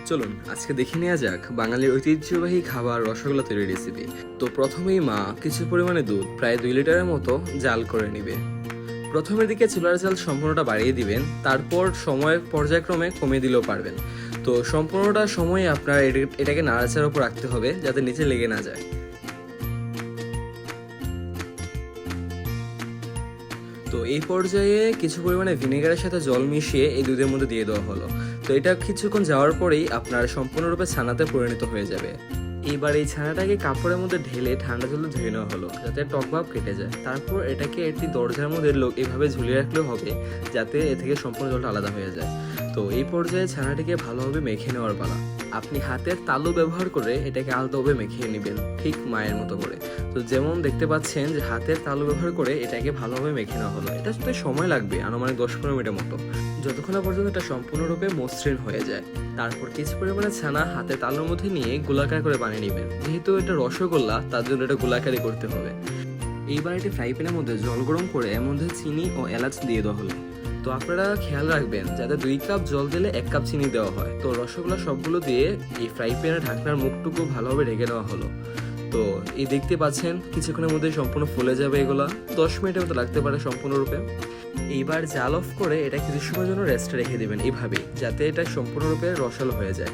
চলুন আজকে দেখে নেওয়া যাক বাঙালির ঐতিহ্যবাহী খাবার রসগোল্লা তৈরির রেসিপি। তো প্রথমেই মা কিছু পরিমাণে দুধ প্রায় 2 লিটারের মতো জাল করে নেবে। প্রথমের দিকে চুলার জাল সম্পূর্ণটা বাড়িয়ে দিবেন, তারপর সময়ের পর্যায়ক্রমে কমিয়ে দিলেও পারবেন। তো সম্পূর্ণটা সময় আপনার এটাকে নাড়াচাড়ার উপর রাখতে হবে যাতে নিচে লেগে না যায়। তো এই পর্যায়ে কিছু পরিমাণে ভিনেগারের সাথে জল মিশিয়ে এই দুধের মধ্যে দিয়ে দেওয়া হলো। তো এটা কিছুক্ষণ যাওয়ার পরেই আপনার সম্পূর্ণরূপে ছানাতে পরিণত হয়ে যাবে। এইবার এই ছানাটাকে কাপড়ের মধ্যে ঢেলে ঠান্ডা জলে ধুয়ে নেওয়া হলো যাতে টক ভাব কেটে যায়। তারপর এটাকে একটি দরজার মধ্যে এভাবে ঝুলিয়ে রাখলেও হবে যাতে এ থেকে সম্পূর্ণ জলটা আলাদা হয়ে যায়। তো এই পর্যায়ে ছানাটিকে ভালোভাবে মেখে নেওয়ার পালা। আপনি হাতের তালু ব্যবহার করে এটাকে আলতোভাবে মেখে নেবেন, ঠিক মায়ের মতো করে। তো যেমন দেখতে পাচ্ছেন যে হাতের তালু ব্যবহার করে এটাকে ভালোভাবে মেখে নেওয়া হলো। এটা শুধু সময় লাগবে আনুমানিক 10-15 মিনিটের মতো, যতক্ষণ না পর্যন্ত এটা সম্পূর্ণরূপে মসৃণ হয়ে যায়। তারপর কিছু পরিমাণে ছানা হাতে তালুর মধ্যে নিয়ে গোলাকার করে বানিয়ে নেবেন। যেহেতু এটা রসগোল্লা তার জন্য এটা গোলাকারই করতে হবে। এইবার একটি ফ্রাই প্যানের মধ্যে জল গরম করে এর মধ্যে চিনি ও এলাচ দিয়ে দেওয়া হলো। তো আপনারা খেয়াল রাখবেন যাতে 2 কাপ জল দিলে 1 কাপ চিনি দেওয়া হয়। তো রসগোল্লা সবগুলো দিয়ে এই ফ্রাই প্যানের ঢাকনার মুখটুকু ভালোভাবে ঢেকে দেওয়া হলো। তো এই দেখতে পাচ্ছেন কিছুক্ষণের মধ্যে সম্পূর্ণ ফুলে যাবে। এগুলা 10 মিনিটের মতো লাগতে পারে সম্পূর্ণরূপে। এইবার জাল অফ করে এটা কিছু সময়ের জন্য রেস্টে রেখে দেবেন এইভাবেই, যাতে এটা সম্পূর্ণরূপে রসালো হয়ে যায়।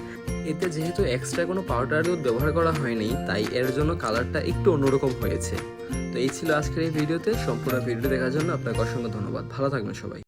এতে যেহেতু এক্সট্রা কোনো পাউডার দুধ ব্যবহার করা হয়নি তাই এর জন্য কালারটা একটু অন্যরকম হয়েছে। তো এই ছিল আজকের এই ভিডিওতে। সম্পূর্ণ ভিডিও দেখার জন্য আপনাকে অসংখ্য ধন্যবাদ। ভালো থাকবেন সবাই।